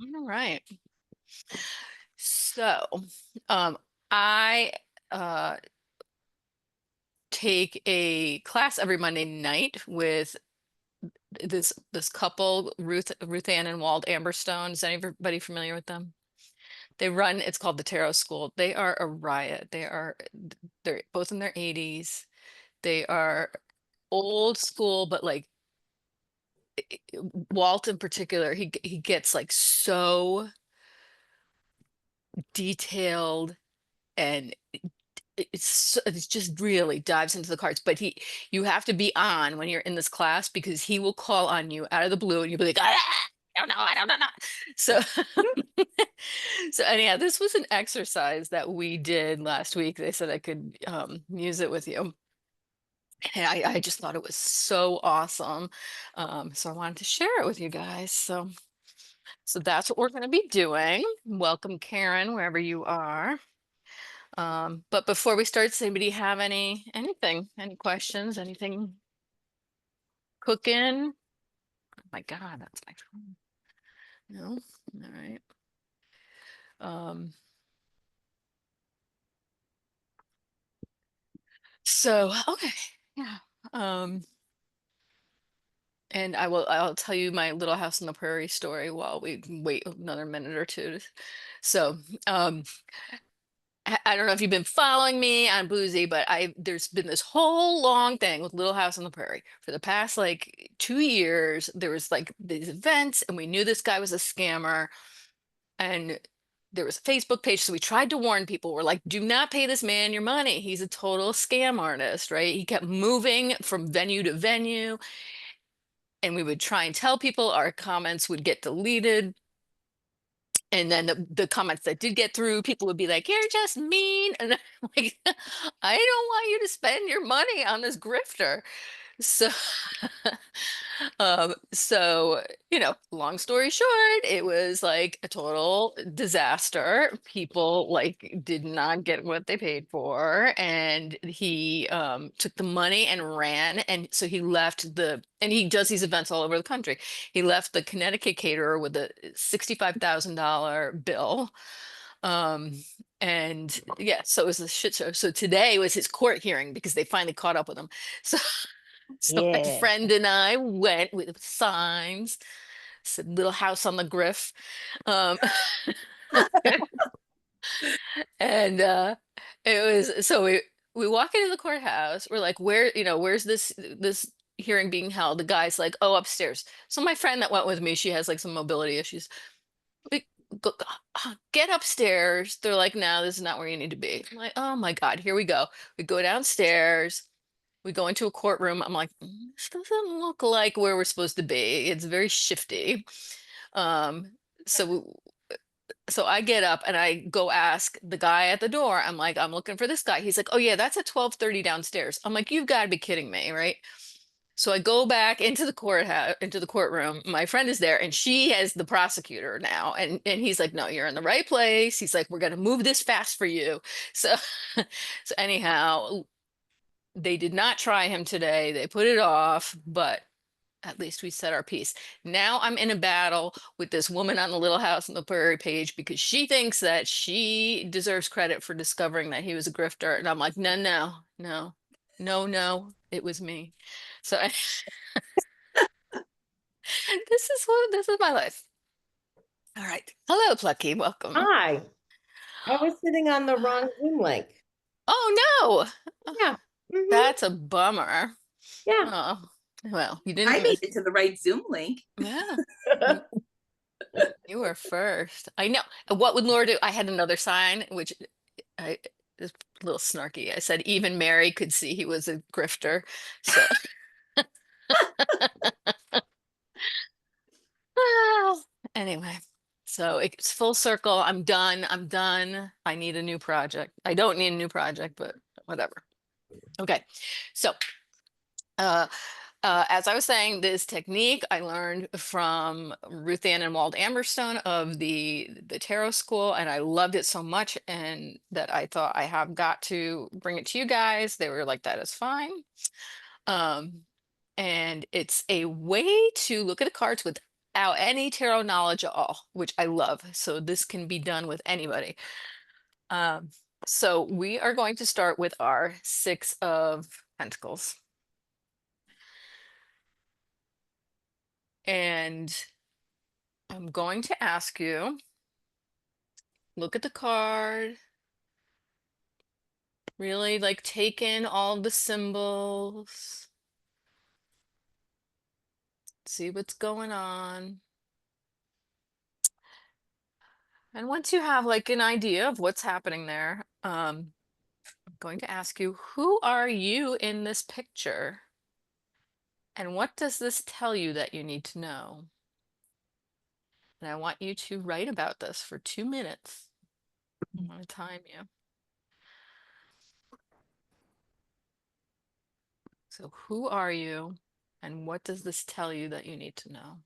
All right. So, I uh take a class every Monday night with this couple, Ruth Ann and Wald Amberstone. Is anybody familiar with them? They run, it's called the Tarot School. They are a riot. They're both in their 80s. They are old school, but like Walt in particular, he gets like so detailed and it's just really dives into the cards. But you have to be on when you're in this class because he will call on you out of the blue and you'll be like, ah, I don't know, I don't know. So so anyhow, this was an exercise that we did last week. They said I could use it with you. And I just thought it was so awesome. So I wanted to share it with you guys. So that's what we're going to be doing. Welcome, Karen, wherever you are. But before we start, does anybody have any questions, anything cooking? Oh my God, that's my phone. No? All right. Um, so okay. Yeah. Um, and I'll tell you my Little House on the Prairie story while we wait another minute or two. So, um, I don't know if you've been following me on Boozy, but there's been this whole long thing with Little House on the Prairie for the past like 2 years. There was like these events, and we knew this guy was a scammer, and there was a Facebook page, so we tried to warn people. We're like, do not pay this man your money. He's a total scam artist, right? He kept moving from venue to venue, and we would try and tell people our comments would get deleted. And then the comments that did get through, people would be like, "You're just mean," and I'm like, "I don't want you to spend your money on this grifter." So, long story short, it was like a total disaster. People like did not get what they paid for, and he took the money and ran. And so and he does these events all over the country. He left the Connecticut caterer with a $65,000 bill. Um, and yeah, so it was a shit show. So today was his court hearing because they finally caught up with him. So so my Yeah. friend and I went with signs, said "Little House on the Griff," um, and it was so we walk into the courthouse. We're like, where's this hearing being held? The guy's like, "Oh, upstairs." So my friend that went with me, she has like some mobility issues. We get upstairs. They're like, "No, this is not where you need to be." I'm like, "Oh my God, here we go." We go downstairs. We go into a courtroom. I'm like, this doesn't look like where we're supposed to be. It's very shifty. Um, so so I get up and I go ask the guy at the door. I'm like, I'm looking for this guy. He's like, oh yeah, that's at 12:30 downstairs. I'm like, you've got to be kidding me, right? So I go back into the courtroom. My friend is there and she has the prosecutor now. And he's like, no, you're in the right place. He's like, we're gonna move this fast for you. So so anyhow, they did not try him today. They put it off, but at least we said our piece. Now I'm in a battle with this woman on the Little House on the Prairie page because she thinks that she deserves credit for discovering that he was a grifter. And I'm like, no, no, no, no, no, it was me. So this is my life. All right. Hello, Plucky. Welcome. Hi. I was sitting on the wrong Zoom link. Oh no. Oh, Yeah. that's a bummer. Yeah. Oh, well, you didn't I made miss. it to the right Zoom link. Yeah. You were first. I know. And what would Laura do? I had another sign, which I is a little snarky. I said even Mary could see he was a grifter. So ah, anyway, so it's full circle. I'm done. I'm done. I need a new project. I don't need a new project, but whatever. Okay. So uh as I was saying, this technique I learned from Ruth Ann and Wald Amberstone of the Tarot School, and I loved it so much, and that I thought I have got to bring it to you guys. They were like, "That is fine." Um, and it's a way to look at the cards with without any tarot knowledge at all, which I love. So this can be done with anybody. Um, so we are going to start with our Six of Pentacles. And I'm going to ask you, look at the card, really like take in all the symbols, see what's going on. And once you have like an idea of what's happening there, I'm going to ask you, who are you in this picture? And what does this tell you that you need to know? And I want you to write about this for 2 minutes. I'm going to time you. So, who are you? And what does this tell you that you need to know?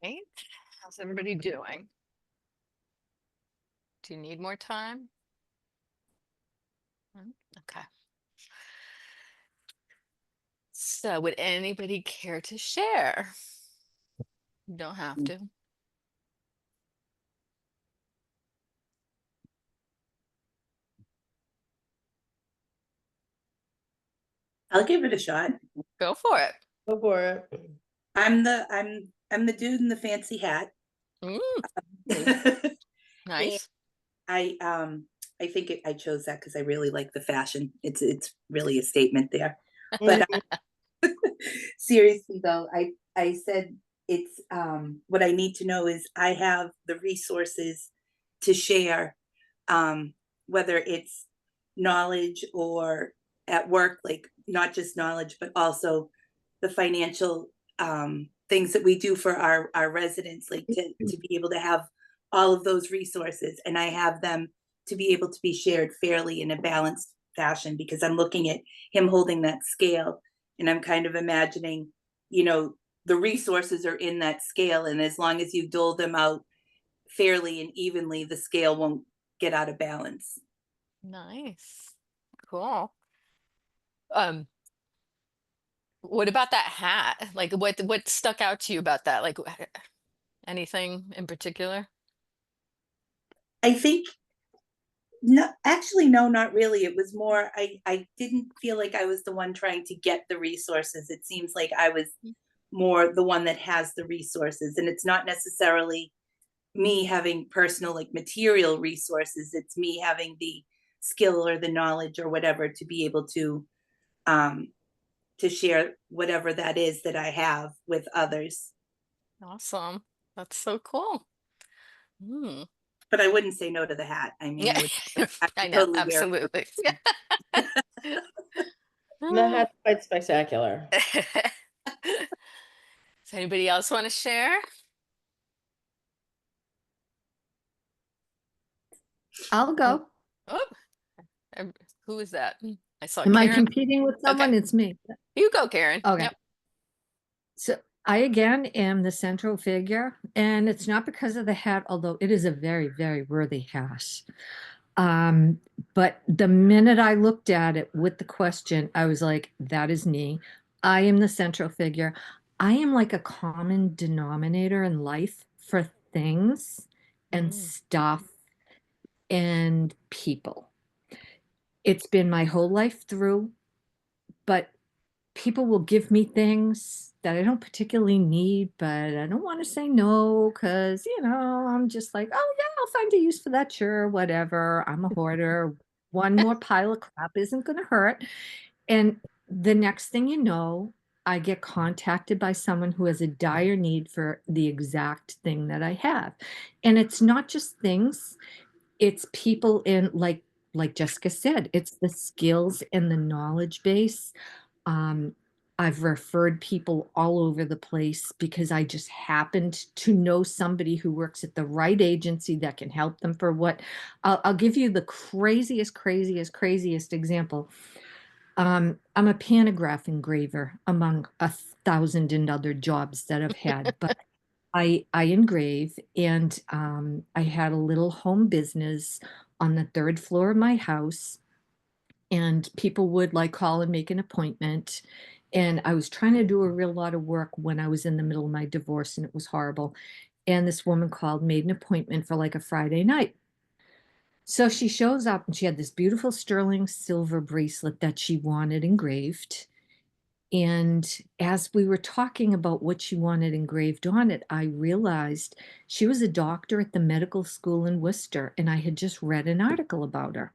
Right? How's everybody doing? Do you need more time? Okay. So, would anybody care to share? You don't have to. I'll give it a shot. Go for it. Go for it. I'm the dude in the fancy hat. Mm, And nice. I think I chose that because I really like the fashion. It's really a statement there. But Mhm. seriously though, I said it's what I need to know is I have the resources to share, um, whether it's knowledge or at work, like not just knowledge, but also the financial things that we do for our residents, like to be able to have all of those resources, and I have them to be able to be shared fairly in a balanced fashion because I'm looking at him holding that scale and I'm kind of imagining, you know, the resources are in that scale, and as long as you dole them out fairly and evenly, the scale won't get out of balance. Nice. Cool. Um, what about that hat? Like what stuck out to you about that? Like anything in particular? I think no, actually, no, not really. It was more, I didn't feel like I was the one trying to get the resources. It seems like I was more the one that has the resources. And it's not necessarily me having personal, like material resources. It's me having the skill or the knowledge or whatever um, to share whatever that is that I have with others. Awesome. That's so cool. Mm. But I wouldn't say no to the hat. I mean, Yeah, I I would know, totally wear absolutely. And that hat's quite spectacular. Does anybody else want to share? I'll Mm. go. Oh, um, who is that? I saw Am I Karen. competing with Okay, someone? It's me. you go, Karen. Okay. Yep. So I again am the central figure, and it's not because of the hat, although it is a very, very worthy hat. Um, but the minute I looked at it with the question, I was like, that is me. I am the central figure. I am like a common denominator in life for things and Mm, stuff and people. It's been my whole life through, but people will give me things that I don't particularly need, but I don't want to say no because, I'm just like, oh, yeah, I'll find a use for that. Sure, whatever. I'm a hoarder. One more pile of crap isn't going to hurt. And the next thing you know, I get contacted by someone who has a dire need for the exact thing that I have. And it's not just things, it's people in like Jessica said, it's the skills and the knowledge base. um, I've referred people all over the place because I just happened to know somebody who works at the right agency that can help them for what. I'll give you the craziest example. I'm a pantograph engraver among 1,000 and other jobs that I've had, but I engrave, and I had a little home business on the third floor of my house, and people would like call and make an appointment. And I was trying to do a real lot of work when I was in the middle of my divorce, and it was horrible. And this woman called, made an appointment for like a Friday night. So she shows up and she had this beautiful sterling silver bracelet that she wanted engraved. And as we were talking about what she wanted engraved on it, I realized she was a doctor at the medical school in Worcester, and I had just read an article about her.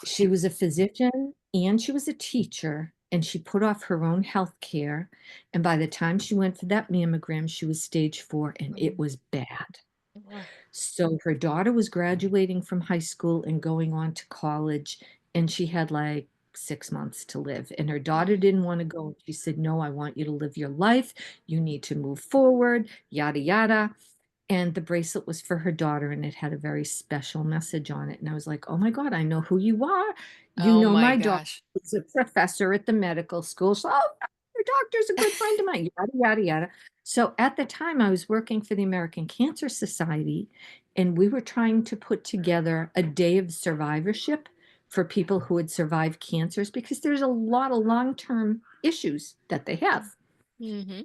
She was a physician and she was a teacher, and she put off her own health care. And by the time she went for that mammogram, she was stage 4 and it mm, was bad. mm, So her daughter was graduating from high school and going on to college, and she had like 6 months to live. And her daughter mm, didn't want to go. She said, no, I want you to live your life. You need to move forward, yada, yada. And the bracelet was for her daughter, and it had a very special message on it. And I was like, oh my God, I know who you are. You oh know, my my daughter gosh. is a professor at the medical school. So, oh, your doctor's a good friend of mine, yada, yada, yada. So at the time, I was working for the American Cancer Society, and we were trying to put together a day of survivorship for people who had survived cancers because there's a lot of long-term issues that they have. Mm-hmm.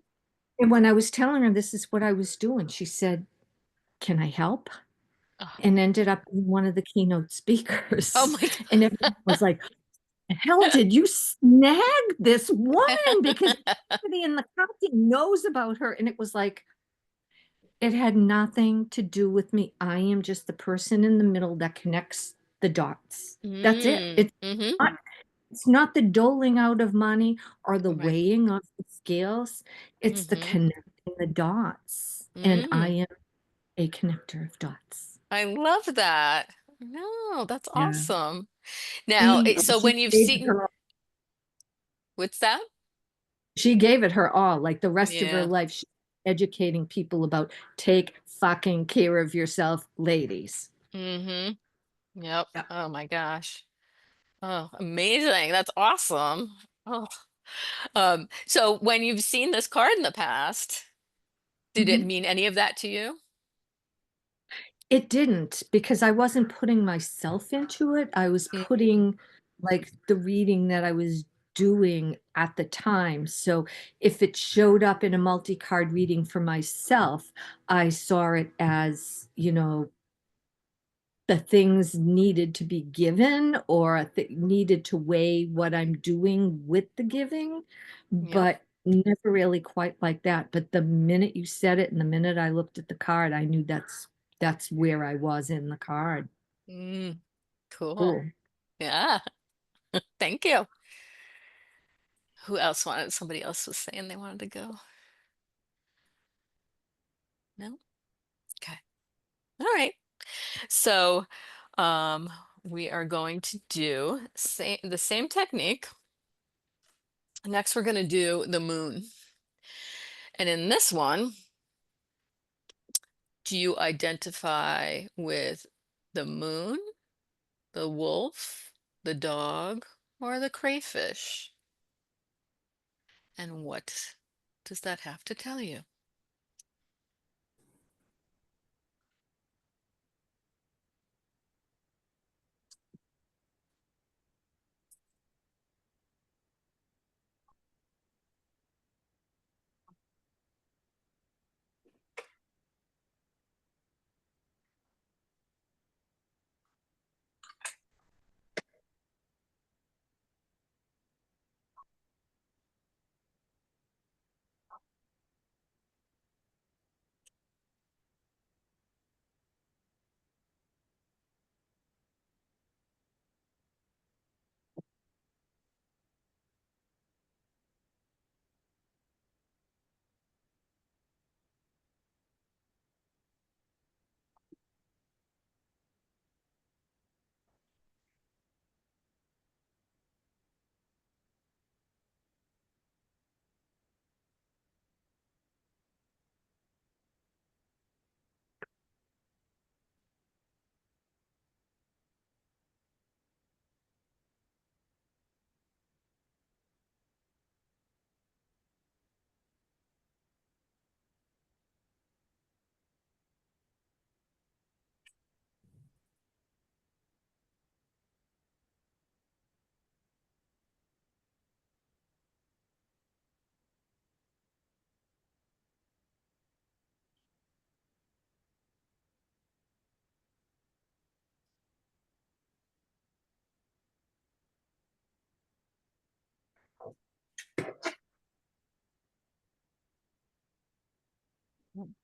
And when I was telling her this is what I was doing, she said, can I help? Oh, And ended up being one of the keynote oh speakers. my And everyone was like, the hell did you snag this woman? Because God. everybody in the county knows about her. And it was like, it had nothing to do with me. I am just the person in the middle that connects the dots. That's it. Mm, mm-hmm. Not, it's not the doling out of money or the Right. weighing of the scales. It's the Mm-hmm. connecting the dots. And I Mm. am a connector of dots. I love that. No, that's Yeah. awesome. Now, so She when you've gave it seen, her what's that? she gave it her all. Like the rest of her Yeah. life, she's educating people about take fucking care of yourself, ladies. Mm-hmm. Yep. Yeah. Oh my gosh. Oh, amazing. That's awesome. Oh. So when you've seen this card in the past, did it Mhm. mean any of that to you? It didn't because I wasn't putting myself into it. I was Mm, putting like the reading that I was doing at the time. So if it showed up in a multi-card reading for myself, I saw it as, the things needed to be given or needed to weigh what I'm doing with the giving, yep. but never really quite like that. But the minute you said it and the minute I looked at the card, I knew that's where I was in the card. Mm, cool. Cool. Yeah. Thank you. Who else wanted? Somebody else was saying they wanted to go. No? Okay. All right. So, um, we are going to do the same technique. Next, we're going to do the moon. And in this one, do you identify with the moon, the wolf, the dog, or the crayfish? And what does that have to tell you?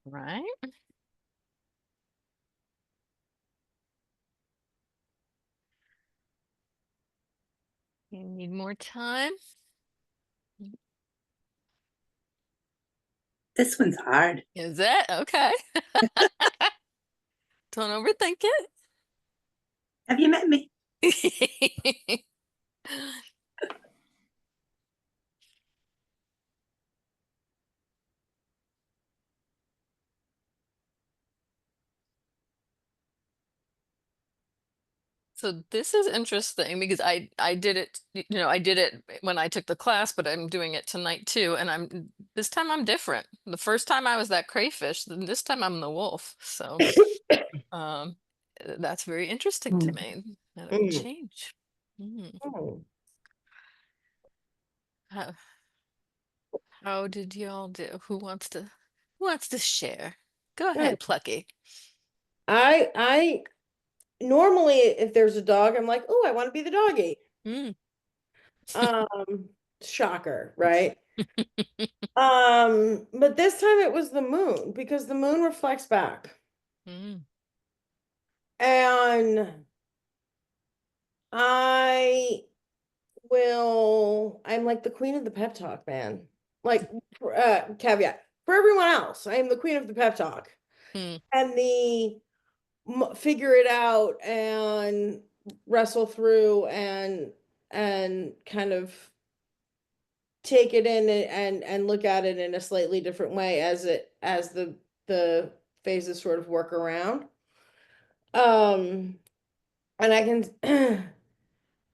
Right. You need more time? This one's hard. Is it? Okay. Don't overthink Have you met me? it. So this is interesting because I did it, I did it when I took the class, but I'm doing it tonight too. And this time I'm different. The first time I was that crayfish, then this time I'm the wolf. So um that's very interesting to me that it will Mm. change. Mm. Mm. How, how did y'all do? Who wants to share? Go Right. ahead, Plucky. I normally if there's a dog, I'm like, oh, I want to be the doggy. Mm. Um, shocker, right? But this time it was the moon because the moon reflects back. Mm. And I I'm like the queen of the pep talk, man. Like, caveat for everyone else, I am the queen of the pep talk Mm. and the figure it out and wrestle through and kind of take it in and look at it in a slightly different way as the phases sort of work around. Um, and I can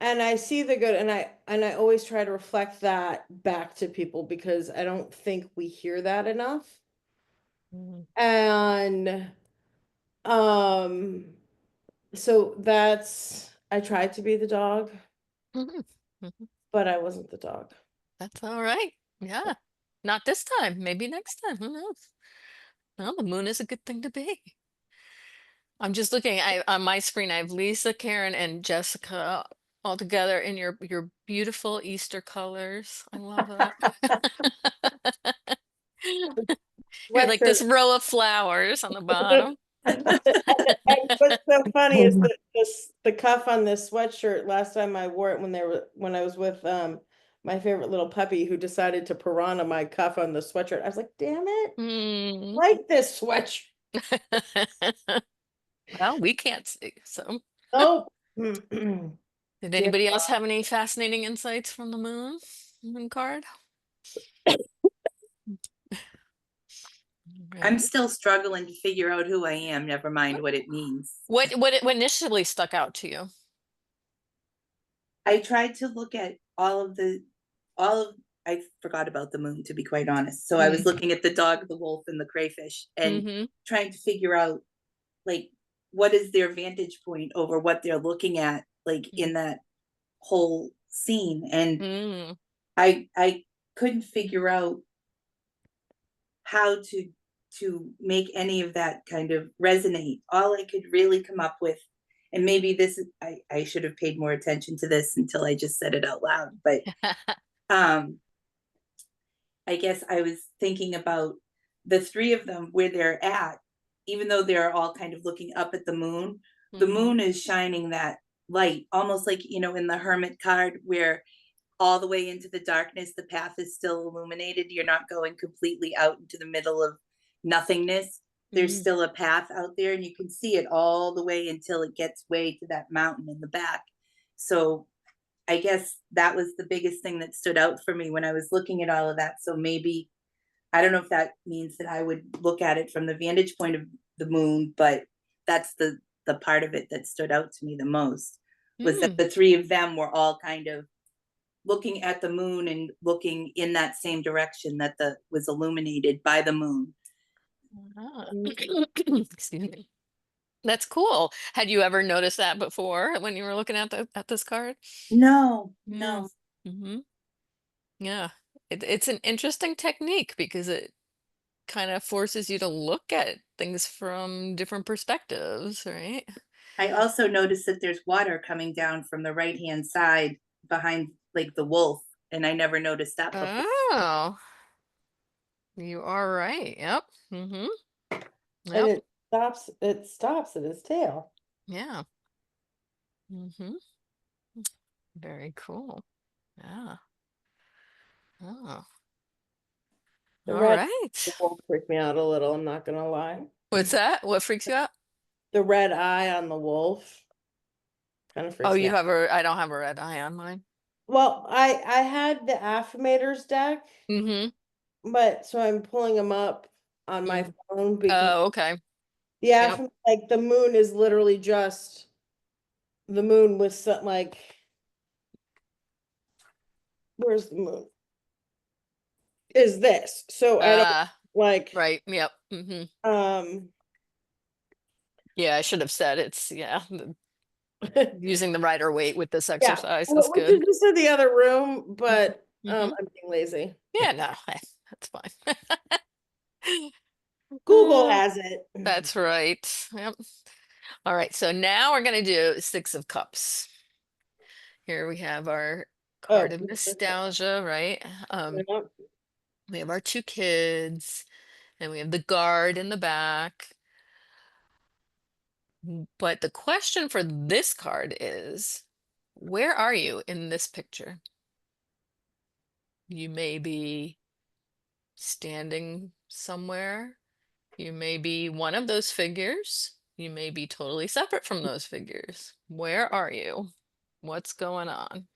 and I see the good and I always try to reflect that back to people because I don't think we hear that enough. Mm. And um so that's I tried to be the dog, Mhm. Mhm. but I wasn't the dog. That's all right. Yeah. Not this time. Maybe next time. Who knows? Well, the moon is a good thing to be. I'm just looking. I on my screen. I have Lisa, Karen, and Jessica all together in your beautiful Easter colors. I love that. You're like Sweatshirt. this row of flowers on the bottom. And what's so funny is that the cuff on this sweatshirt, last time I wore it when I was with my favorite little puppy who decided to piranha my cuff on the sweatshirt. I was like, damn it, Hmm. I like this sweatshirt. Well, we can't see. So, Oh, did dear. anybody else have any fascinating insights from the moon card? I'm Right. still struggling to figure out who I am, never mind what it means. What initially stuck out to you? I tried to look at all of I forgot about the moon, to be quite honest. So I was Mm. looking at the dog, the wolf, and the crayfish and Mm-hmm. trying to figure out like what is their vantage point over what they're looking at, like in that whole scene. And Mm. I couldn't figure out how to make any of that kind of resonate. All I could really come up with, and maybe this is I should have paid more attention to this until I just said it out loud, but um I guess I was thinking about the three of them where they're at, even though they're all kind of looking up at the Mm-hmm. moon is shining that light, almost like, in the Hermit card where all the way into the darkness, the path is still illuminated. You're not going completely out into the middle of nothingness. There's Mm. still a path out there, and you can see it all the way until it gets way to that mountain in the back. So I guess that was the biggest thing that stood out for me when I was looking at all of that. So maybe I don't know if that means that I would look at it from the vantage point of the moon, but that's the part of it that stood out to me the most was that Mm. the three of them were all kind of looking at the moon and looking in that same direction that the was illuminated by the moon. Ah. Excuse me. That's cool. Had you ever noticed that before when you were looking at this card? No, Yeah. no. Mm-hmm. Yeah. It's an interesting technique because it kind of forces you to look at things from different perspectives, right? I also noticed that there's water coming down from the right hand side behind like the wolf, and I never noticed that before. Oh, You are right. Yep. Mm-hmm. And Yep. it stops at his tail. Yeah. Mm-hmm. Very cool. Yeah. Oh. The All red right. wolf freaked me out a little, I'm not gonna lie. What's that? What freaks you out? The red eye on the wolf kind of Oh, freaks me you out. have I don't have a red eye on mine. Well, I had the affirmators deck, Mm-hmm. but so I'm pulling them up on my Mm. phone because Oh, okay. the Yep. like the moon is literally just the moon with some like where's the moon? Is this. So I don't like Right. Yep. Mm-hmm. um Yeah, I should have said it's using the rider weight with this yeah, exercise is which is good. just in the other room, but Mm-hmm. I'm being lazy. Yeah, no, that's fine. Google has it. That's right. Yep. All right, so now we're gonna do Six of Cups. Here we have our card Oh, of nostalgia, right? yeah. We have our two kids, and we have the guard in the back. But the question for this card is, where are you in this picture? You may be standing somewhere. You may be one of those figures. You may be totally separate from those figures. Where are you? What's going on?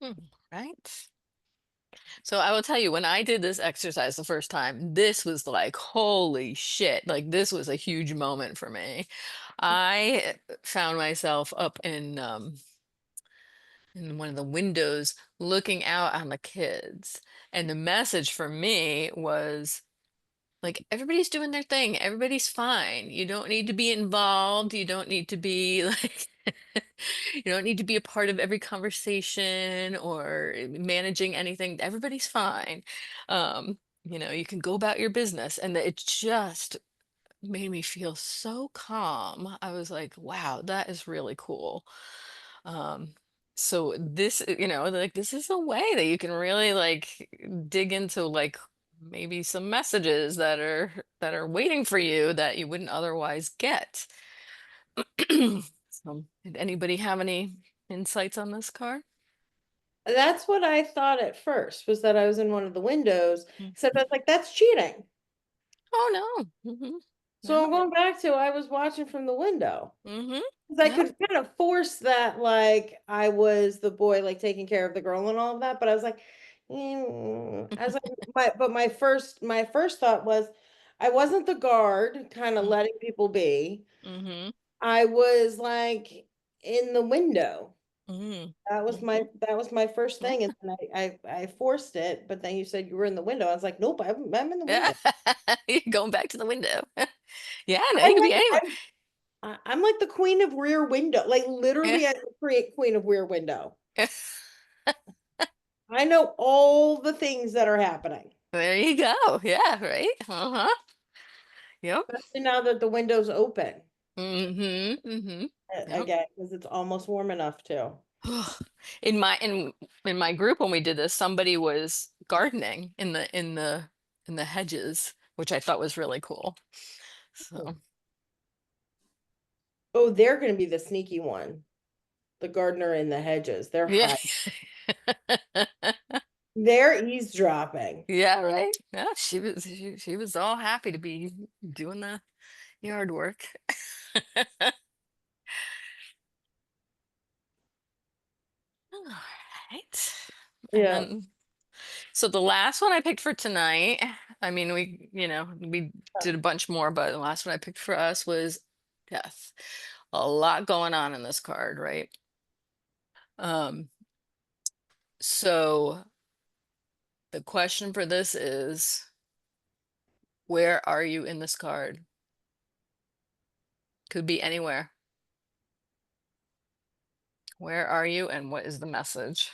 Hmm, right. So I will tell you, when I did this exercise the first time, this was like, holy shit. Like, this was a huge moment for me. I found myself up in one of the windows looking out on the kids. And the message for me was like, everybody's doing their thing, everybody's fine. You don't need to be involved. You don't need to be like, you don't need to be a part of every conversation or managing anything. Everybody's fine. You can go about your business. And it just made me feel so calm. I was like, wow, that is really cool. Um, So this, like this is a way that you can really like dig into like maybe some messages that are waiting for you that you wouldn't otherwise get. So, did anybody have any insights on this card? That's what I thought at first, was that I was in one of the windows, Mm. except I was like, that's cheating. Oh no. So No. I'm going back to I was watching from the window. Mm-hmm. 'Cause I No. could kind of force that, like I was the boy, like taking care of the girl and all of that, but I was like, I was like, my first thought was, I wasn't the guard, kind of letting people be. Mm-hmm. I was like in the window. Mm-hmm. That was my first thing, and then I forced it, but then you said you were in the window. I was like, nope, I'm in the Yeah. window. You're going back to the window. Yeah, no, you I'm could be like anywhere. I'm like the queen of rear window. Like literally, I'm the queen of rear window. I know all the things that are happening, There you go. Yeah, right. Uh-huh. Yep. especially now that the window's open Mm-hmm. Mm-hmm. Yep. again, because it's almost warm enough too. In my group when we did this, somebody was gardening in the hedges, which I thought was really cool. So Oh, they're going to be the sneaky one, the gardener in the hedges. They're yeah. high. They're eavesdropping. Yeah, right. Yeah, she was all happy to be doing the yard work. All right. And Yeah. then so the last one I picked for tonight, I mean we did a bunch more, but the last one I picked for us was death. A lot going on in this card, right? Um, so the question for this is, where are you in this card? Could be anywhere. Where are you and what is the message?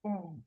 Mm.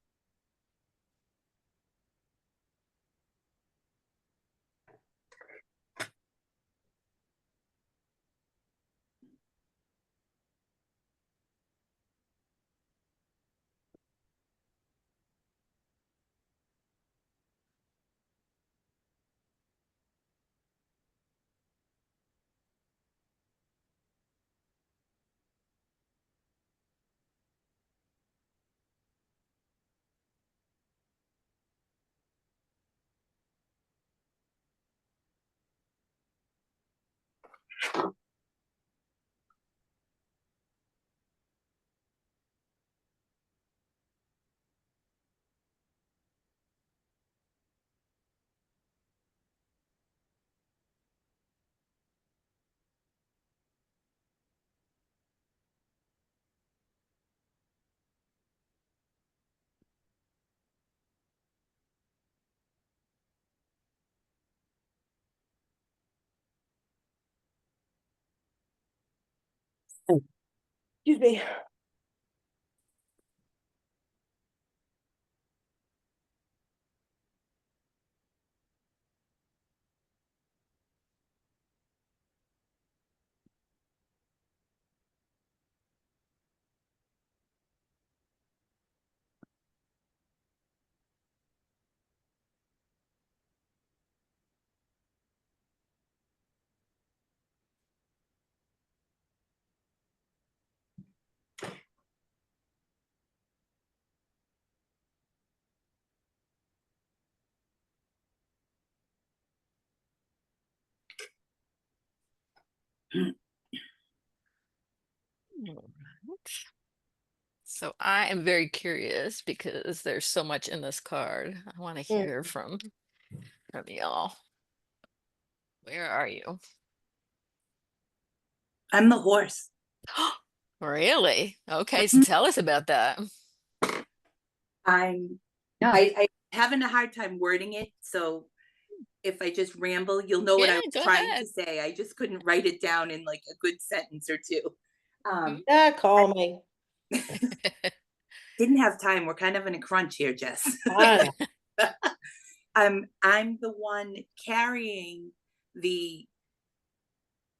Excuse me. All right. So I am very curious because there's so much in this card. I want to Mm. hear from y'all. Where are you? I'm the horse. Really? Okay, so Mhm. tell us about that. I'm Yeah. I having a hard time wording it, so if I just ramble, you'll know what Yeah, I was go trying to ahead. say. I just couldn't write it down in like a good sentence or two. Mhm. Um, Yeah, call me. didn't have time. We're kind of in a crunch here, Jess. I I'm the one carrying the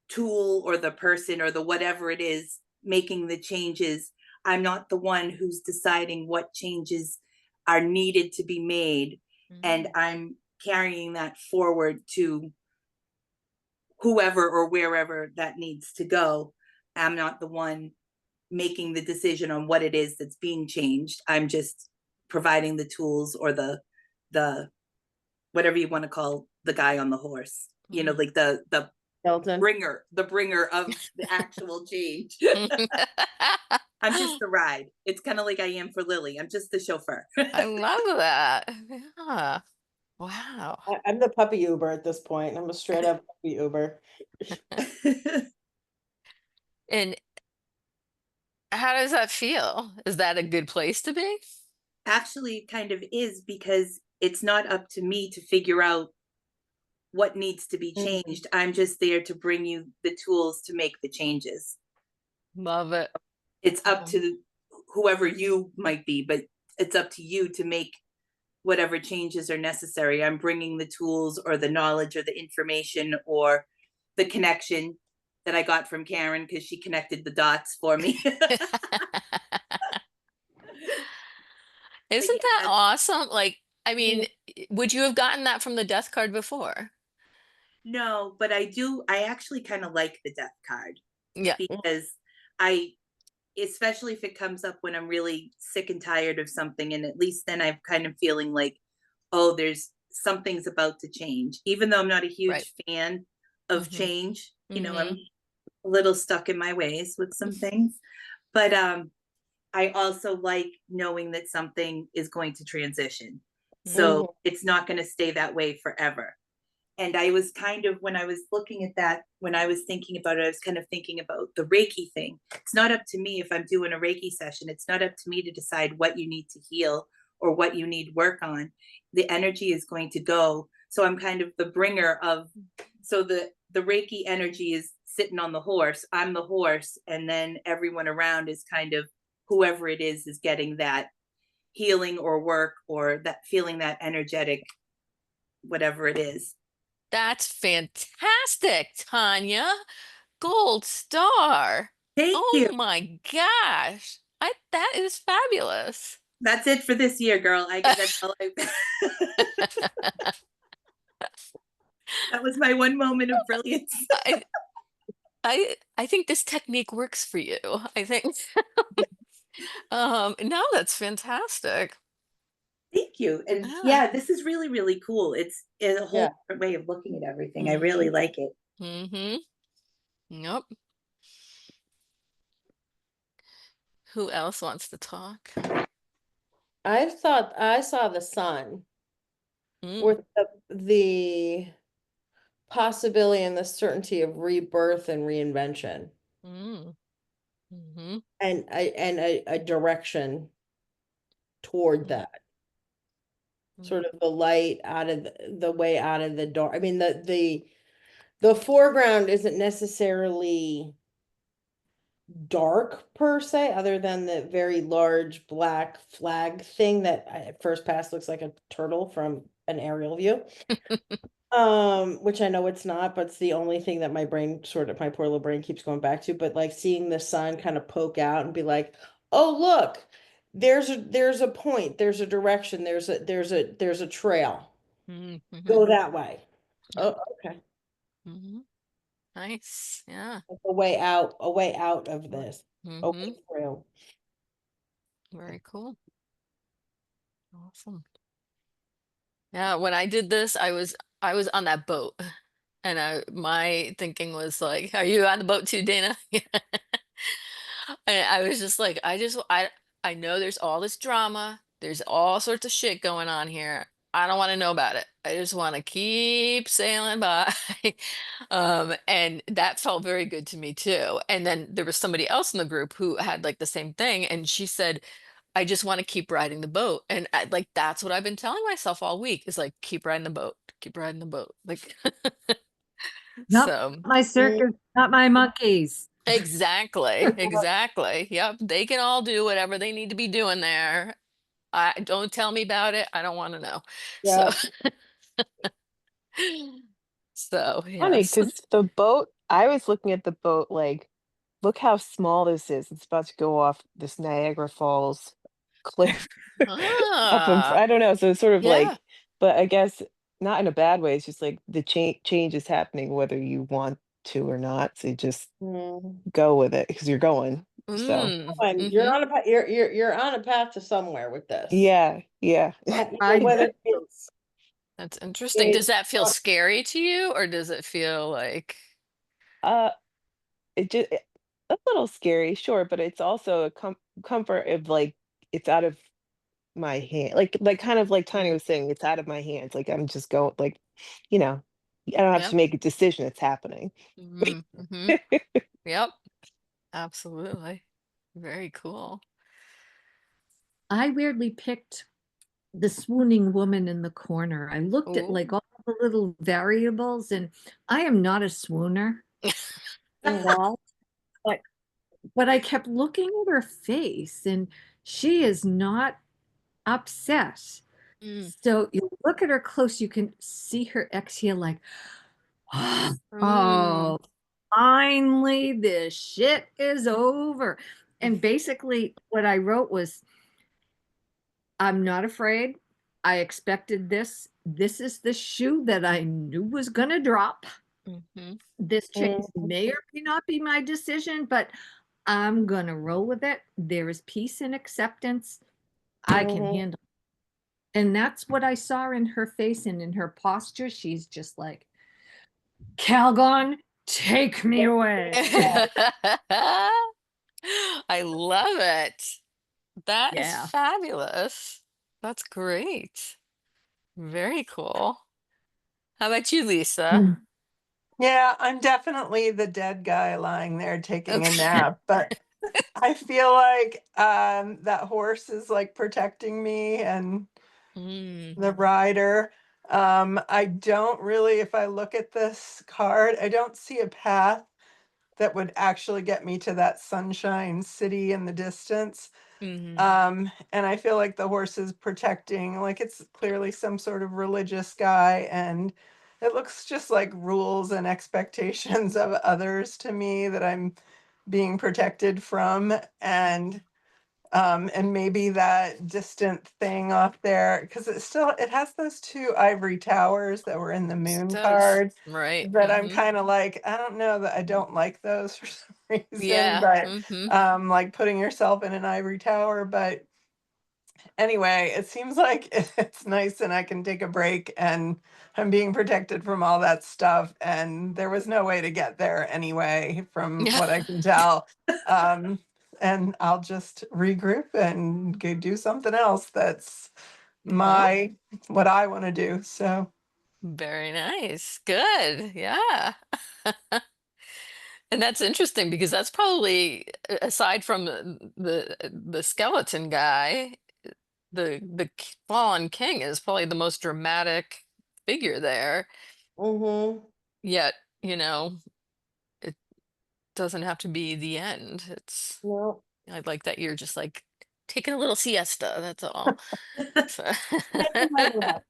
tool or the person or the whatever it is making the changes. I'm not the one who's deciding what changes are needed to be made. And I'm carrying that forward to whoever or wherever that needs to go. I'm not the one making the decision on what it is that's being changed. I'm just providing the tools or the whatever you want to call the guy on the horse, you know, like the Hilton. bringer of the actual change. I'm just the ride. It's kind of like I am for Lily. I'm just the chauffeur. I love that. Yeah. Wow. I'm the puppy Uber at this point. I'm a straight up puppy Uber. And how does that feel? Is that a good place to be? Actually, kind of is, because it's not up to me to figure out what needs to be changed. I'm just there to bring you the tools to make the changes. Love it. It's up to whoever you might be, but it's up to you to make whatever changes are necessary. I'm bringing the tools or the knowledge or the information or the connection that I got from Karen, because she connected the dots for me. Isn't Yeah, that awesome? Like, I mean, Yeah. would you have gotten that from the death card before? no, but I actually kind of like the death card, Yeah. because I, especially if it comes up when I'm really sick and tired of something, and at least then I'm kind of feeling like, oh, there's something's about to change. Even though I'm not a Right. huge fan of Mhm. change, you know, I'm Mhm. a little stuck in my ways with some things. But I also like knowing that something is going to transition. So it's not going to stay that way forever. And I was kind of, when I was looking at that, when I was thinking about it, I was kind of thinking about the Reiki thing. It's not up to me if I'm doing a Reiki session. It's not up to me to decide what you need to heal or what you need work on. The energy is going to go. So I'm kind of the bringer of, so the Reiki energy is sitting on the horse. I'm the horse. And then everyone around is kind of, whoever it is getting that healing or work or that feeling, that energetic, whatever it is. That's fantastic, Tanya. Gold star. Thank you. Oh my gosh. That is fabulous. That's it for this year, girl. I get that's all I that was my one moment of brilliance. I I think this technique works for you. I think no, that's fantastic. Thank you. And Ah. yeah, this is really, really cool. It's a whole Yeah. different way of looking at everything. I really like it. Mm-hmm. Yep. Who else wants to talk? I saw the sun Mm, with the possibility and the certainty of rebirth and reinvention mm, mm-hmm, and a direction toward mm, that. Sort of the light out of the way out of the dark. I mean, the foreground isn't necessarily dark per se, other than the very large black flag thing that at first pass looks like a turtle from an aerial view. Which I know it's not, but it's the only thing that my brain sort of, my poor little brain keeps going back to. But like seeing the sun kind of poke out and be like, oh look, there's a point, there's a direction, there's a trail. mm-hmm, Go that way. yep, Oh, okay. mm-hmm. Nice. Yeah. A way out of this, a Mm-hmm. way through. Very cool. Awesome. Yeah, when I did this, I was on that boat, and my thinking was like, "Are you on the boat too, Dana?" And I was just like, I know there's all this drama, there's all sorts of shit going on here. I don't want to know about it. I just want to keep sailing by. And that felt very good to me too. And then there was somebody else in the group who had like the same thing, and she said, I just want to keep riding the boat. And like that's what I've been telling myself all week is like keep riding the boat, keep riding the boat. Like Nope, so my Mm, circus, not my monkeys. Exactly. Exactly. Yep. They can all do whatever they need to be doing there. I don't tell me about it. I don't want to know. So, Yeah. so Funny yes. because the boat, I was looking at the boat like, look how small this is. It's about to go off this Niagara Falls cliff up in, Ah, I don't know. So it's sort of yeah. like, but I guess not in a bad way. It's just like the change is happening whether you want to or not. So you just Mm. go with it because you're going. So And you're Mm-hmm. on a you're on a path to somewhere with this. yeah, yeah. Even I whether it's That's interesting. it's Does that feel scary to you, or does it feel like, Uh, it just a little scary, sure, but it's also a comfort of like it's out of my hand, like kind of like Tanya was saying, it's out of my hands. Like I'm just going, like, you know, I don't have yep. to make a decision. It's happening. Mm-hmm. Yep. Absolutely. Very cool. I weirdly picked the swooning woman in the corner. I looked at like Ooh. all the little variables, and I am not a swooner at mm, all. But I kept looking at her face, and she is not upset. Mm. So you look at her close, you can see her exhale, like, Mm. oh, finally, this shit is over. And basically, what I wrote was, I'm not afraid. I expected this. This is the shoe that I knew was going to drop. Mm-hmm. This change mm, may or may not be my decision, but I'm going to roll with it. There is peace and acceptance. I can mhm. handle it. And that's what I saw in her face and in her posture. She's just like, Calgon, take me away. I love it. That is Yeah. fabulous. That's great. Very cool. How about you, Lisa? Mm. Yeah, I'm definitely the dead guy lying there taking a Okay. nap, but I feel like that horse is like protecting me and Mm, the rider. I don't really, if I look at this card, I don't see a path that would actually get me to that sunshine city in the distance. hmm And I feel like the horse is protecting, like it's clearly some sort of religious guy, and it looks just like rules and expectations of others to me that I'm being protected from. And maybe that distant thing off there, because it has those two ivory towers that were in the Yes, it moon does. card Right. that I'm kind of like, I don't know that I don't like those for some reason, Yeah. but like putting yourself in an ivory tower. But anyway, it seems like it's nice and I can take a break and I'm being protected from all that stuff. And there was no way to get there anyway, from Yeah. what I can tell. Um, and I'll just regroup and go do something else that's Yeah. my what I want to do. So Very nice. Good. Yeah. And that's interesting because that's probably, aside from the skeleton guy, fallen king is probably the most dramatic figure there. Mhm. Yet, you know, it doesn't have to be the end. It's No. I like that you're just like taking a little siesta, that's all. So Taking my breath.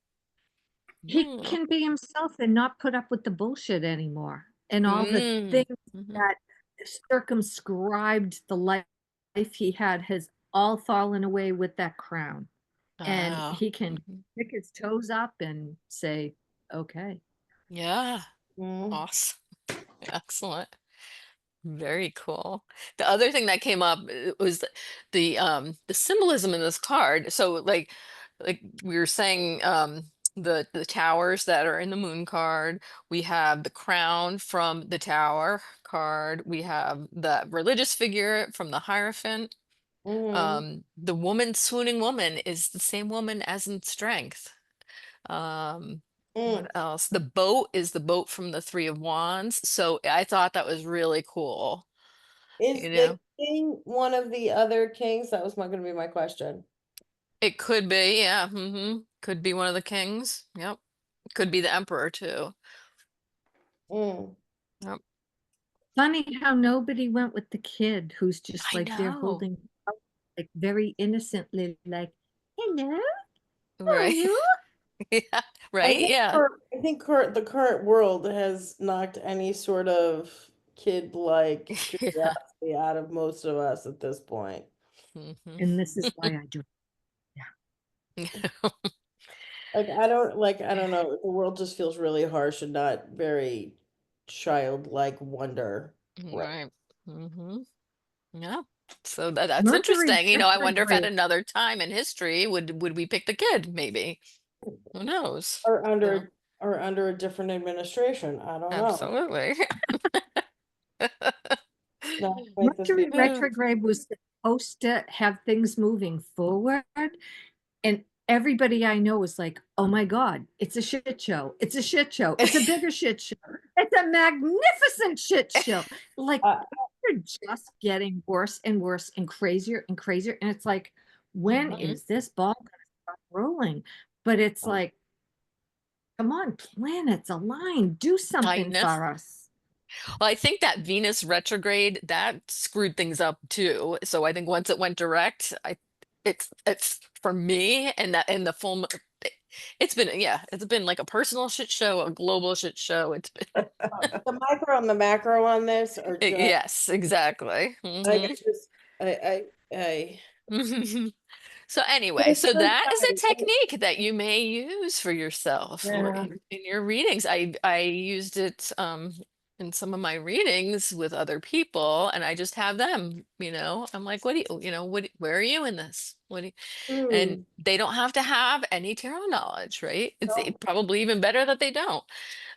He Mm. can be himself and not put up with the bullshit anymore. And all the Mm. things Mhm. that circumscribed the life he had has all fallen away with that crown. And Ah. he can Mhm. pick his toes up and say, okay. Yeah. Mm. Awesome. Excellent. Very cool. The other thing that came up, was the symbolism in this card. So like we were saying, the towers that are in the moon card, we have the crown from the tower card, we have the religious figure from the Hierophant. Mhm. The woman, swooning woman, is the same woman as in Strength. Um, Mm. what else? The boat is the boat from the Three of Wands. So I thought that was really cool. Is You the know, king one of the other kings? That was not going to be my question. it could be, yeah. Could be one of the kings. Yep. Could be the emperor too. Mm. Yep. funny how nobody went with the kid who's just I like they're know. holding like very innocently, like, hello, how are Right. you? Yeah. Right. Yeah. I think the current world has knocked any sort of kid-like Yeah. curiosity out of most of us at this point. Mhm. And this is why I do. I don't know, the world just feels really harsh and not very childlike wonder. Right. Right. Hmm. Yeah. So that's Mercury interesting. I wonder if at retrograde. another time in history would we pick the kid, maybe. Who knows? Or Yeah, under a different administration. I don't know. absolutely. Not to make this Mercury Uh, retrograde was supposed to have things moving forward, and everybody I know was like, "Oh my God, it's a shit show! It's a shit show! It's a bigger shit show! It's a magnificent shit show!" Like uh, they're just getting worse and worse and crazier and crazier, and it's like, when mhm. is this ball going to stop rolling? But it's uh, like, come on, planets align, do I something know. for us. Well, I think that Venus retrograde that screwed things up too. So I think once it went direct, it's for me and that and the full. It's been, yeah, it's been like a personal shit show, a global shit show. It's been the micro and the macro on this are just yes, exactly. like it's just I So but anyway, it's so good that is a time. technique that you may use for yourself Yeah. in your readings. I used it in some of my readings with other people, and I just have them, I'm like, what do where are you in this? What do you, and Hmm. they don't have to have any tarot knowledge, right? It's Oh, probably even better that they don't.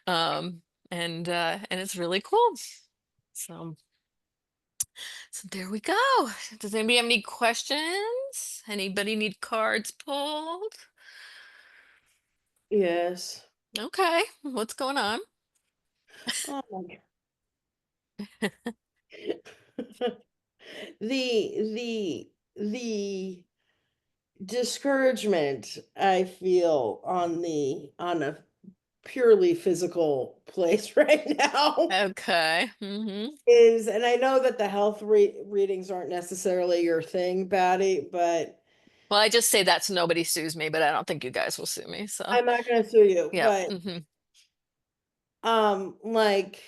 Um and it's really cool. So so there we go. Does anybody have any questions? Anybody need cards pulled? yes. Okay, what's going on? Oh my God. The discouragement I feel on a purely physical place right now Okay. Hmm. is, and I know that the health readings aren't necessarily your thing, Batty, but Well, I just say that so nobody sues me, but I don't think you guys will sue me. So, I'm not gonna sue you, yeah. but Hmm. like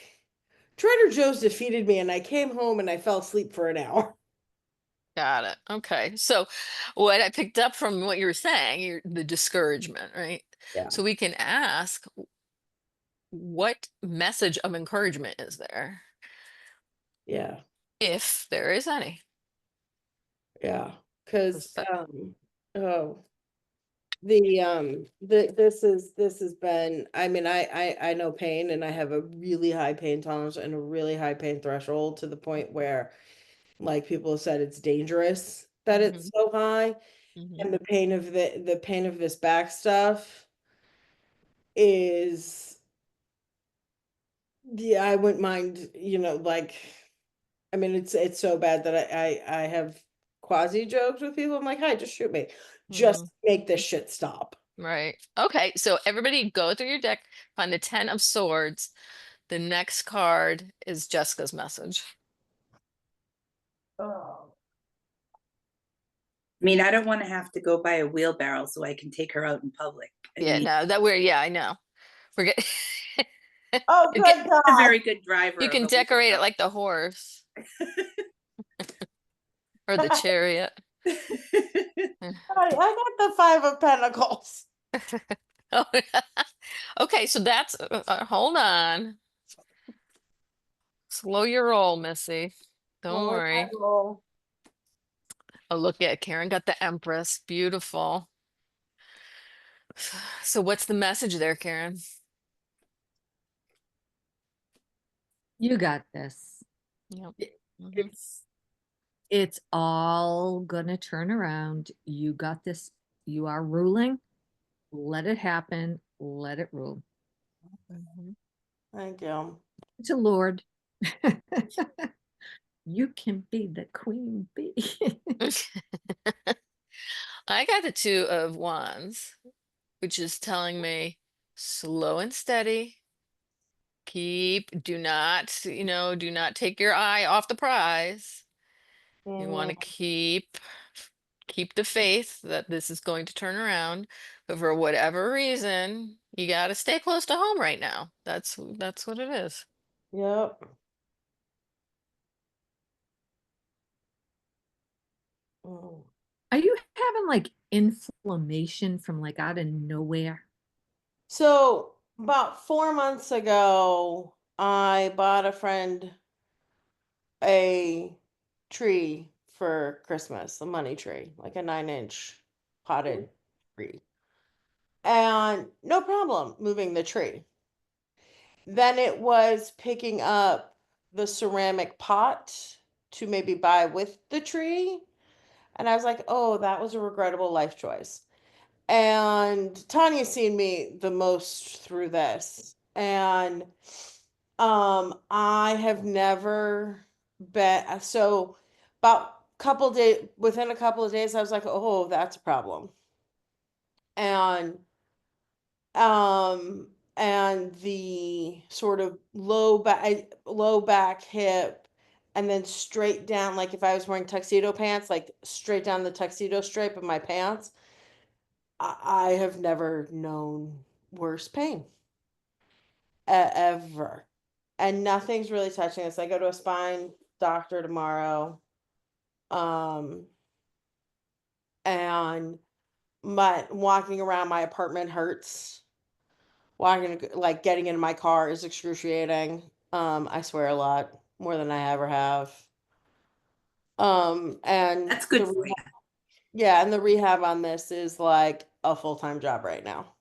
Trader Joe's defeated me and I came home and I fell asleep for an hour. Got it. Okay. So, what I picked up from what you were saying, the discouragement, right? Yeah, So we can ask, what message of encouragement is there, yeah, if there is any? yeah. Because Is that- oh, this has been, I mean, I know pain and I have a really high pain tolerance and a really high pain threshold to the point where like people have said it's dangerous that it's Mhm, so high. mhm, And the pain of the pain of this back stuff is, yeah, I wouldn't mind, like, I mean, it's so bad that I have quasi jokes with people. I'm like, hi, just shoot me. Just mhm. make this shit stop. Right. Okay. So everybody go through your deck, find the 10 of swords. The next card is Jessica's message. Oh. I mean, I don't want to have to go buy a wheelbarrow so I can take her out in public. I Yeah, mean, no, yeah, I know. We're getting Oh, you get good I'm a God. very good driver you of can a decorate it wheelbarrow. like the horse or the chariot. I got the Five of Pentacles. Oh, okay, so that's hold on. Slow your roll, Missy. Don't Lower that worry. roll. Oh, look at Karen got the Empress. Beautiful. So what's the message there, Karen? You got this. Yep. It- Hmm. It's it's all gonna turn around. You got this. You are ruling. Let it happen. Let it rule. Hmm. Thank you. To Lord, you can be the queen bee. I got the Two of Wands, which is telling me slow and steady, do not, do not take your eye off the prize. You want to keep the faith that this is going to turn around, but for whatever reason, you got to stay close to home right now. That's what it is. Yep. Mm. Are you having like inflammation from like out of nowhere? So about 4 months ago, I bought a friend a tree for Christmas, a money tree, like a 9-inch potted tree. And no problem moving the tree. Then it was picking up the ceramic pot to maybe buy with the tree. And I was like, oh, that was a regrettable life choice. And Tanya's seen me the most through this. And I have never been so about couple days within a couple of days, I was like, oh, that's a problem. And um and the sort of low back hip and then straight down, like if I was wearing tuxedo pants, like straight down the tuxedo stripe of my pants, I have never known worse pain ever. And nothing's really touching this. I go to a spine doctor tomorrow. Um, and my walking around my apartment hurts. Walking, like getting in my car is excruciating. I swear a lot more than I ever have. And That's good for you. yeah, and the rehab on this is like a full-time job right now.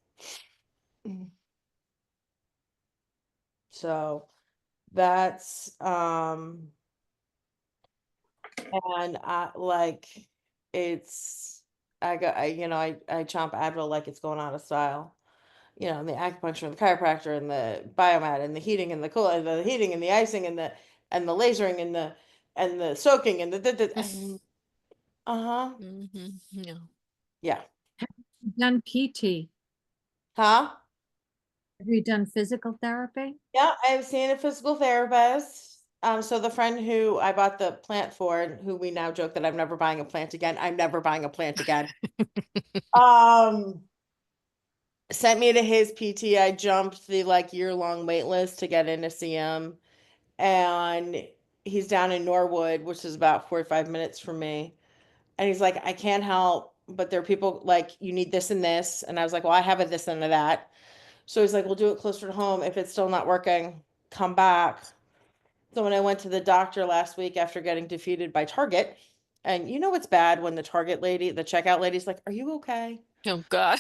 So that's and I like it's I got I chomp Advil like it's going out of style. And the acupuncture and the chiropractor and the biomat and the heating and the cool and the heating and the icing and the lasering and the soaking and uh-huh. Yeah. Yeah. Done PT? Huh? Have you done physical therapy? Yeah, I've seen a physical therapist. So the friend who I bought the plant for, and who we now joke that I'm never buying a plant again. I'm never buying a plant again. Um, Sent me to his PT. I jumped the like year-long wait list to get in to see him. And he's down in Norwood, which is about 45 minutes from me. And he's like, I can't help, but there are people like, you need this and this. And I was like, well, I have a this and a that. So he's like, we'll do it closer to home. If it's still not working, come back. So when I went to the doctor last week after getting defeated by Target, and it's bad when the Target lady, the checkout lady's like, are you okay? Oh God.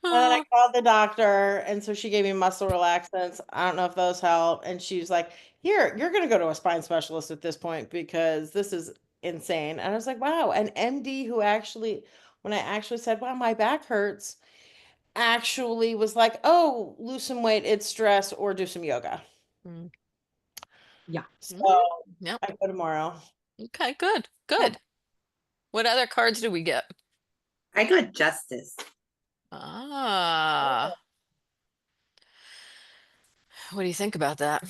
And then I Oh, called the doctor, and so she gave me muscle relaxants. I don't know if those help. And she's like, here, you're going to go to a spine specialist at this point because this is insane. And I was like, wow. An MD who actually, when I actually said, wow, my back hurts, actually was like, oh, lose some weight, it's stress, or do some yoga. mm, Yeah. So yep. I go tomorrow. Okay, good. What other cards do we get? I got justice. Ah, what do you think about that?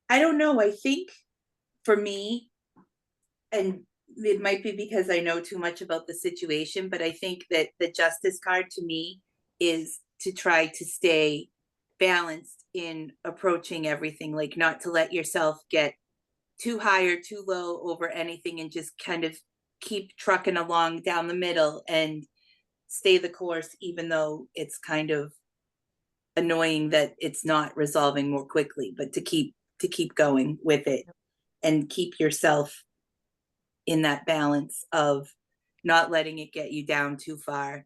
I don't know. I think for me, and it might be because I know too much about the situation, but I think that the justice card to me is to try to stay balanced in approaching everything, like not to let yourself get too high or too low over anything and just kind of keep trucking along down the middle and stay the course, even though it's kind of annoying that it's not resolving more quickly, but to keep going with it and keep yourself in that balance of not letting it get you down too far,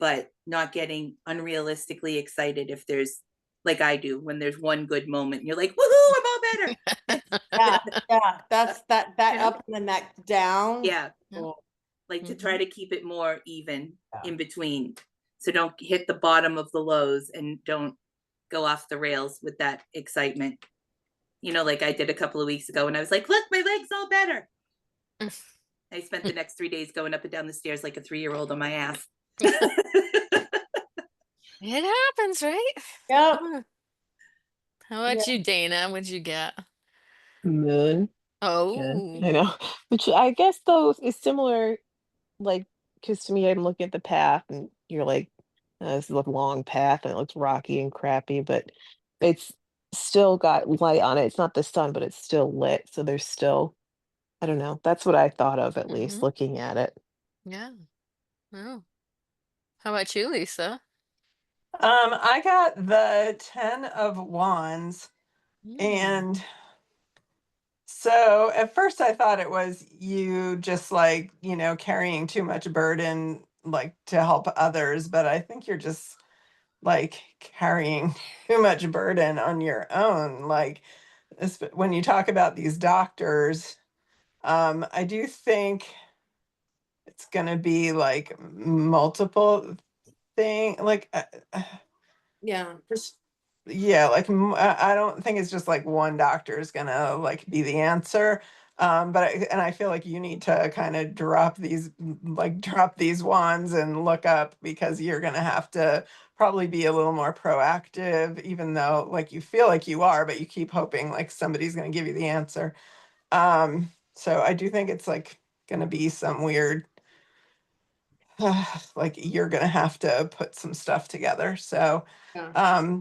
but not getting unrealistically excited if there's, like I do, when there's one good moment and you're like, woohoo, I'm all better. Yeah, yeah, that's that Yeah. up and then that down. Yeah, Yeah. like to Mhm. try to keep it more even Yeah. in between. So don't hit the bottom of the lows and don't go off the rails with that excitement. Like I did a couple of weeks ago and I was like, look, my leg's all better. I spent the next 3 days going up and down the stairs like a 3-year-old on my ass. It happens, right? Yep. Huh. How Yeah. about you, Dana? What'd you get? Moon. Good. Oh. I know. Which I guess though is similar, like, because to me, I'm looking at the path and you're like, this is a long path and it looks rocky and crappy, but it's still got light on it. It's not the sun, but it's still lit. So there's still, I don't know. That's what I thought of at least Mm-hmm. looking at it. Yeah. Oh. How about you, Lisa? I got the 10 of Wands, Mm. and so at first I thought it was you just like, carrying too much burden like to help others, but I think you're just like carrying too much burden on your own. Like when you talk about these doctors, I do think it's going to be like multiple thing like Yeah. just yeah, like I don't think it's just like one doctor is gonna like be the answer. But I feel like you need to kind of drop these wands and look up, because you're gonna have to probably be a little more proactive, even though like you feel like you are, but you keep hoping like somebody's gonna give you the answer. So I do think it's like gonna be some weird like you're gonna have to put some stuff together. So, Yeah.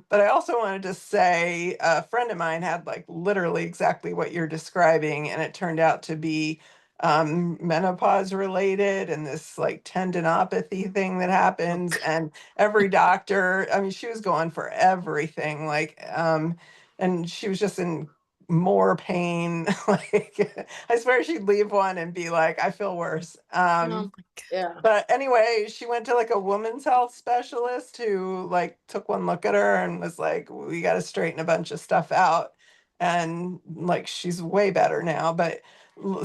but I also wanted to say a friend of mine had like literally exactly what you're describing, and it turned out to be menopause related and this like tendinopathy thing that happens. And every doctor, I mean, she was going for everything, like, and she was just in more pain. Like, I swear she'd leave one and be like, I feel worse. Oh my God. Yeah. But anyway, she went to like a woman's health specialist who like took one look at her and was like, we got to straighten a bunch of stuff out. And like she's way better now. But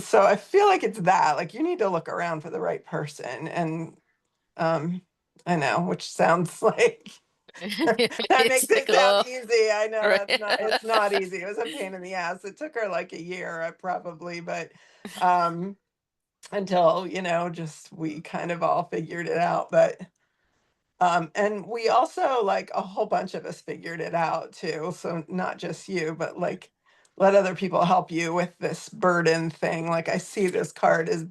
so I feel like it's that, like you need to look around for the right person. And um I know, which sounds like that makes It's like, it sound oh, easy. I know right. it's not easy. It was a pain in the ass. It took her like a year probably, but um until just we kind of all figured it out. But and we also, like, a whole bunch of us figured it out too, so not just you, but like let other people help you with this burden thing. Like I see this card as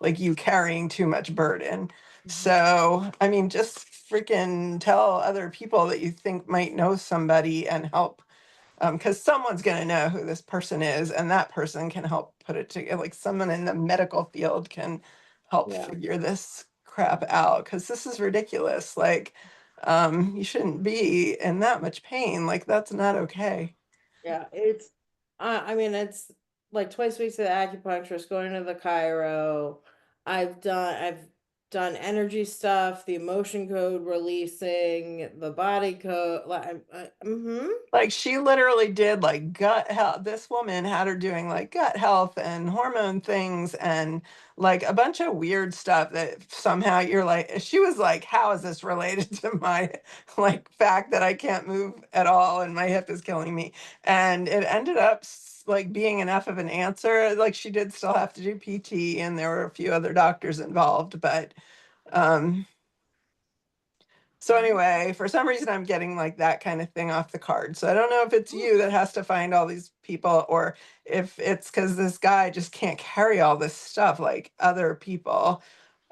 like you carrying too much burden. Mhm. So I mean, just freaking tell other people that you think might know somebody and help, because someone's going to know who this person is, and that person can help put it together. Like someone in the medical field can help Yeah. figure this crap out, because this is ridiculous. Like, you shouldn't be in that much pain. Like, that's not okay. Yeah. I mean, it's like twice weeks of the acupuncturist, going to the chiro. I've done energy stuff, the emotion code releasing, the body code. Like, mm-hmm. Like she literally did like gut health. This woman had her doing like gut health and hormone things and like a bunch of weird stuff that somehow you're like, she was like, how is this related to my like fact that I can't move at all and my hip is killing me? And it ended up like being enough of an answer. Like she did still have to do PT and there were a few other doctors involved, but um so anyway, for some reason I'm getting like that kind of thing off the card. So I don't know if it's Ooh. you that has to find all these people, or if it's because this guy just can't carry all this stuff like other people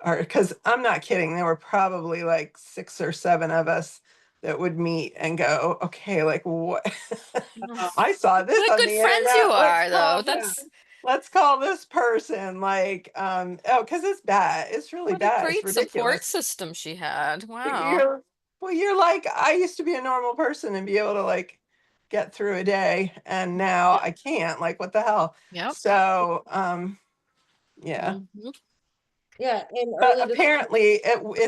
are. Because I'm not kidding. There were probably like 6 or 7 of us that would meet and go, okay, like what? Uh, I saw this What on good the friends you internet. are, though. yeah. Let's call this person like oh, because it's bad. It's really What a bad. It's great support ridiculous. system she had. But Wow. you're like, I used to be a normal person and be able to like get through a day, and now I can't. Like, what the hell? Yep. So, yeah. Mhm. Yeah. In But early apparently,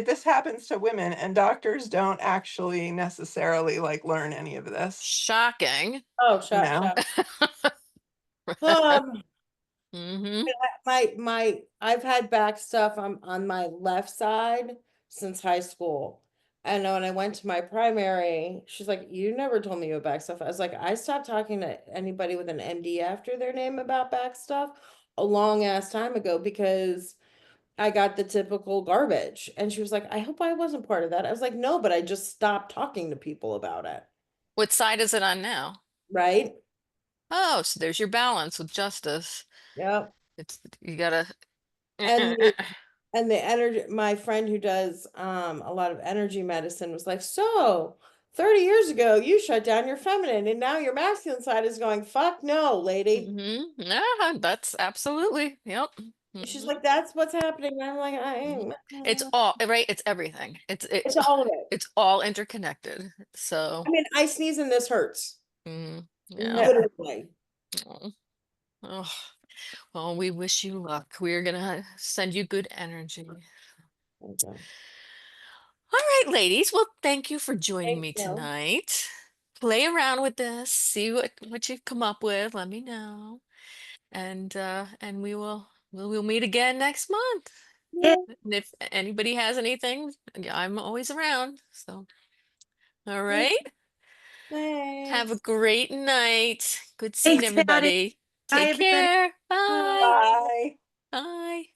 this happens to women, and doctors don't actually necessarily like learn any of this. Shocking. oh, You shut, know, shut. Um, Hmm. I've had back stuff on my left side since high school. And when I went to my primary, she's like, you never told me you had back stuff. I was like, I stopped talking to anybody with an MD after their name about back stuff a long ass time ago, because I got the typical garbage. And she was like, I hope I wasn't part of that. I was like, no, but I just stopped talking to people about it. What side is it on now? Right? Oh, so there's your balance with justice. Yep. It's you gotta. And the energy, my friend who does a lot of energy medicine was like, so 30 years ago you shut down your feminine and now your masculine side is going, fuck no, lady. Yeah, that's absolutely. Yep. She's Mhm. like, that's what's happening. And I'm like, Mhm. It's all right. It's everything. it's all of it. it's all interconnected. So, I mean, I sneeze and this hurts. yeah. Literally. Oh, oh, well, we wish you luck. We're gonna send you good energy. Okay. All right, ladies. Well, thank you for joining Thank me you. tonight. Play around with this, see what you've come up with. Let me know, and we'll meet again next month. Yeah. And if anybody has anything, yeah, I'm always around. So, all Yeah. right. Have a Thanks. great night. Good seeing Thanks, Patty. everybody. Bye, Take everybody. care. Bye. Bye. Bye. Bye.